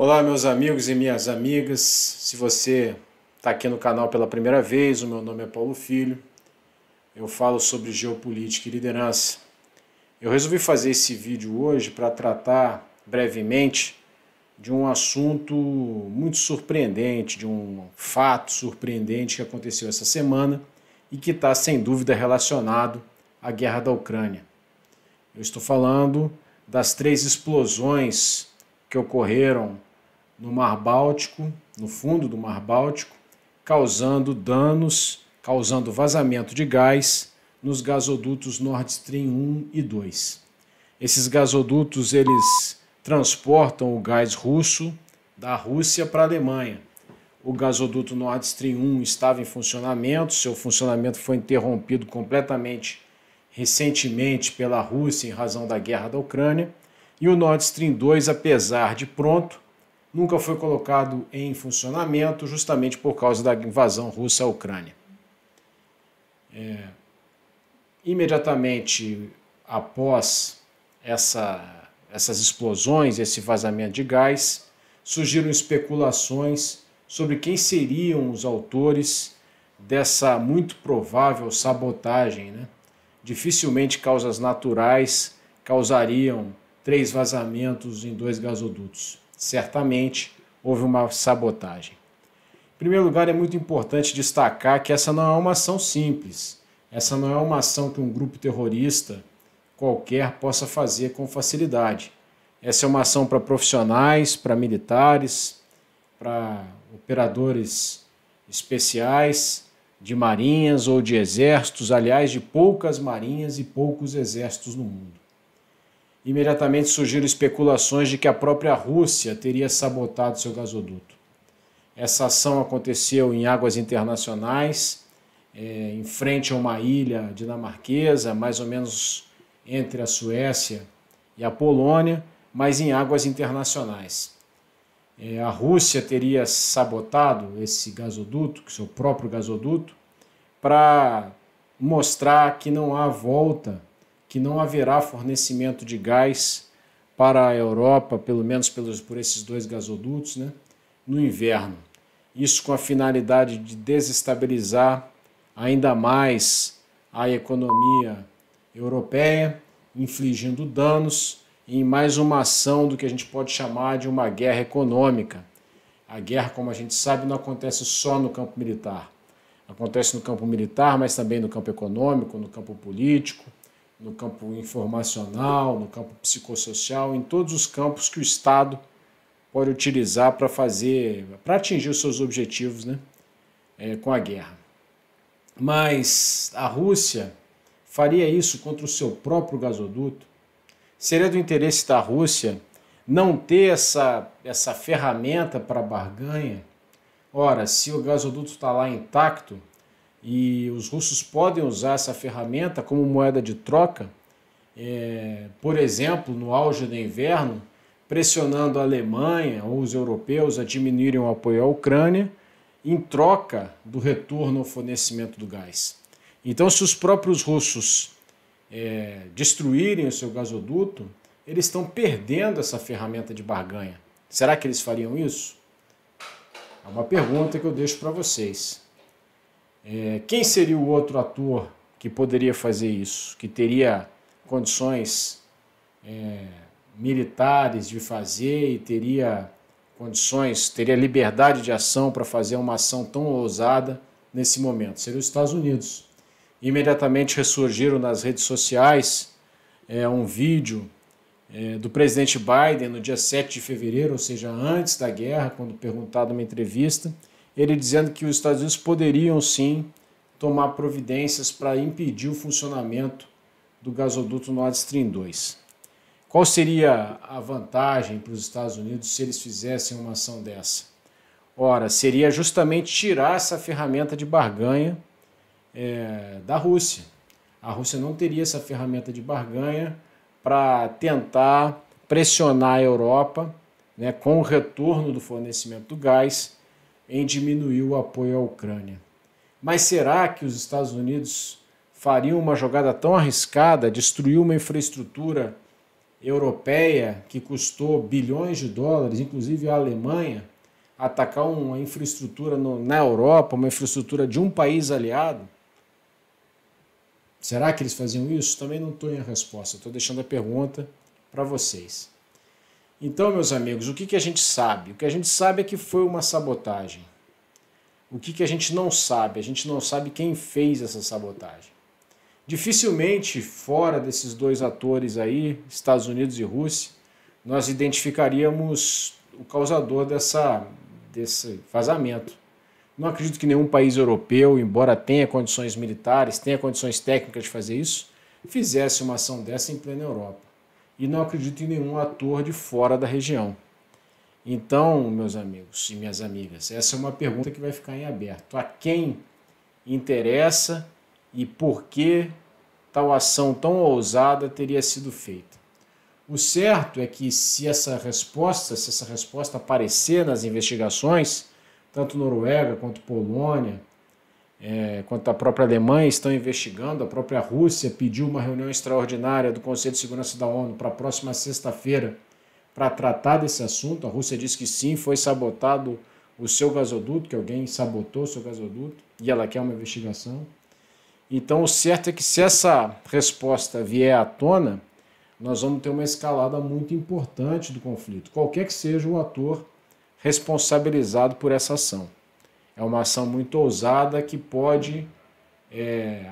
Olá, meus amigos e minhas amigas. Se você está aqui no canal pela primeira vez, o meu nome é Paulo Filho. Eu falo sobre geopolítica e liderança. Eu resolvi fazer esse vídeo hoje para tratar brevemente de um assunto muito surpreendente, de um fato surpreendente que aconteceu essa semana e que está sem dúvida relacionado à guerra da Ucrânia. Eu estou falando das 3 explosões que ocorreram no Mar Báltico, no fundo do Mar Báltico, causando danos, causando vazamento de gás nos gasodutos Nord Stream 1 e 2. Esses gasodutos eles transportam o gás russo da Rússia para a Alemanha. O gasoduto Nord Stream 1 estava em funcionamento, seu funcionamento foi interrompido completamente recentemente pela Rússia em razão da guerra da Ucrânia, e o Nord Stream 2, apesar de pronto, nunca foi colocado em funcionamento justamente por causa da invasão russa à Ucrânia. Imediatamente após essas explosões, esse vazamento de gás, surgiram especulações sobre quem seriam os autores dessa muito provável sabotagem, né? Dificilmente causas naturais causariam 3 vazamentos em 2 gasodutos. Certamente houve uma sabotagem. Em primeiro lugar, é muito importante destacar que essa não é uma ação simples. Essa não é uma ação que um grupo terrorista qualquer possa fazer com facilidade. Essa é uma ação para profissionais, para militares, para operadores especiais de marinhas ou de exércitos, aliás, de poucas marinhas e poucos exércitos no mundo. Imediatamente surgiram especulações de que a própria Rússia teria sabotado seu gasoduto. Essa ação aconteceu em águas internacionais, em frente a uma ilha dinamarquesa, mais ou menos entre a Suécia e a Polônia, mas em águas internacionais. A Rússia teria sabotado esse gasoduto, seu próprio gasoduto, para mostrar que não há volta, que não haverá fornecimento de gás para a Europa, pelo menos por esses 2 gasodutos, né, no inverno. Isso com a finalidade de desestabilizar ainda mais a economia europeia, infligindo danos em mais uma ação do que a gente pode chamar de uma guerra econômica. A guerra, como a gente sabe, não acontece só no campo militar. Acontece no campo militar, mas também no campo econômico, no campo político, no campo informacional, no campo psicossocial, em todos os campos que o Estado pode utilizar para atingir os seus objetivos, né, com a guerra. Mas a Rússia faria isso contra o seu próprio gasoduto? Seria do interesse da Rússia não ter essa ferramenta para barganha? Ora, se o gasoduto está lá intacto e os russos podem usar essa ferramenta como moeda de troca, por exemplo, no auge do inverno, pressionando a Alemanha ou os europeus a diminuírem o apoio à Ucrânia em troca do retorno ao fornecimento do gás. Então, se os próprios russos destruírem o seu gasoduto, eles estão perdendo essa ferramenta de barganha. Será que eles fariam isso? É uma pergunta que eu deixo para vocês. Quem seria o outro ator que poderia fazer isso, que teria condições militares de fazer e teria liberdade de ação para fazer uma ação tão ousada nesse momento? Seria os Estados Unidos. Imediatamente ressurgiram nas redes sociais um vídeo do presidente Biden no dia 7 de fevereiro, ou seja, antes da guerra, quando perguntado numa entrevista, ele dizendo que os Estados Unidos poderiam sim tomar providências para impedir o funcionamento do gasoduto Nord Stream 2. Qual seria a vantagem para os Estados Unidos se eles fizessem uma ação dessa? Ora, seria justamente tirar essa ferramenta de barganha da Rússia. A Rússia não teria essa ferramenta de barganha para tentar pressionar a Europa, né, com o retorno do fornecimento do gás, em diminuir o apoio à Ucrânia. Mas será que os Estados Unidos fariam uma jogada tão arriscada, destruir uma infraestrutura europeia que custou bilhões de dólares, inclusive a Alemanha, atacar uma infraestrutura na Europa, uma infraestrutura de um país aliado? Será que eles faziam isso? Também não estou em a resposta, estou deixando a pergunta para vocês. Então, meus amigos, o que a gente sabe? O que a gente sabe é que foi uma sabotagem. O que a gente não sabe? A gente não sabe quem fez essa sabotagem. Dificilmente, fora desses dois atores aí, Estados Unidos e Rússia, nós identificaríamos o causador desse vazamento. Não acredito que nenhum país europeu, embora tenha condições militares, tenha condições técnicas de fazer isso, fizesse uma ação dessa em plena Europa. E não acredito em nenhum ator de fora da região. Então, meus amigos e minhas amigas, essa é uma pergunta que vai ficar em aberto. A quem interessa e por que tal ação tão ousada teria sido feita? O certo é que se essa resposta aparecer nas investigações, tanto Noruega quanto Polônia, quanto a própria Alemanha estão investigando, a própria Rússia pediu uma reunião extraordinária do Conselho de Segurança da ONU para a próxima sexta-feira para tratar desse assunto. A Rússia disse que sim, foi sabotado o seu gasoduto, que alguém sabotou o seu gasoduto, e ela quer uma investigação. Então, o certo é que se essa resposta vier à tona, nós vamos ter uma escalada muito importante do conflito, qualquer que seja o ator responsabilizado por essa ação. É uma ação muito ousada que pode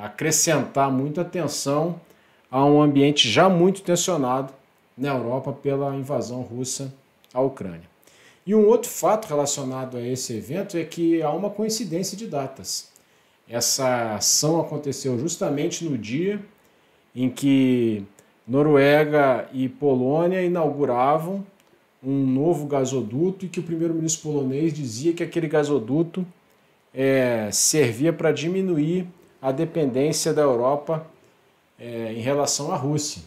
acrescentar muita tensão a um ambiente já muito tensionado na Europa pela invasão russa à Ucrânia. E um outro fato relacionado a esse evento é que há uma coincidência de datas. Essa ação aconteceu justamente no dia em que Noruega e Polônia inauguravam um novo gasoduto e que o primeiro-ministro polonês dizia que aquele gasoduto servia para diminuir a dependência da Europa em relação à Rússia.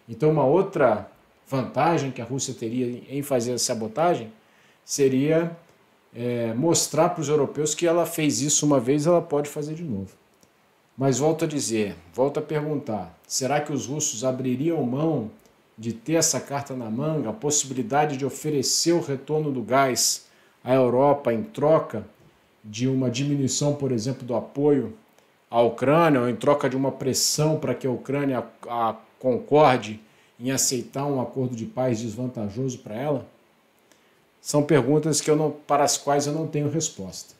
Então, uma outra vantagem que a Rússia teria em fazer a sabotagem seria mostrar para os europeus que ela fez isso uma vez, ela pode fazer de novo. Mas volto a dizer, volto a perguntar, será que os russos abririam mão de ter essa carta na manga, a possibilidade de oferecer o retorno do gás à Europa em troca de uma diminuição, por exemplo, do apoio à Ucrânia, ou em troca de uma pressão para que a Ucrânia concorde em aceitar um acordo de paz desvantajoso para ela? São perguntas para as quais eu não tenho resposta.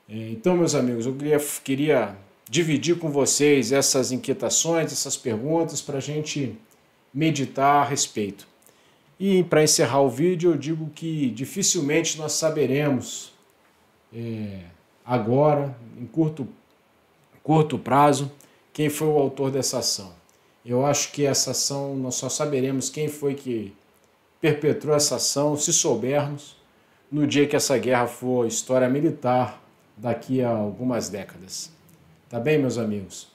Então, meus amigos, eu queria dividir com vocês essas inquietações, essas perguntas, para a gente meditar a respeito. E para encerrar o vídeo, eu digo que dificilmente nós saberemos agora, em curto prazo, quem foi o autor dessa ação. Eu acho que essa ação, nós só saberemos quem foi que perpetrou essa ação, se soubermos, no dia que essa guerra for história militar, daqui a algumas décadas. Tá bem, meus amigos?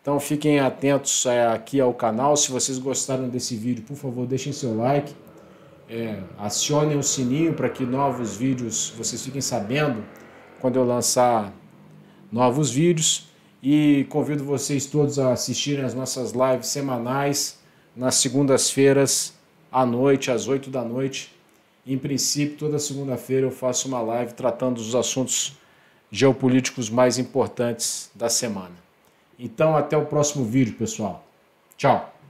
Então fiquem atentos aqui ao canal. Se vocês gostaram desse vídeo, por favor, deixem seu like. Acionem o sininho para que novos vídeos, vocês fiquem sabendo quando eu lançar novos vídeos. E convido vocês todos a assistirem as nossas lives semanais, nas segundas-feiras, à noite, às 8 da noite. Em princípio, toda segunda-feira eu faço uma live tratando dos assuntos geopolíticos mais importantes da semana. Então, até o próximo vídeo, pessoal. Tchau!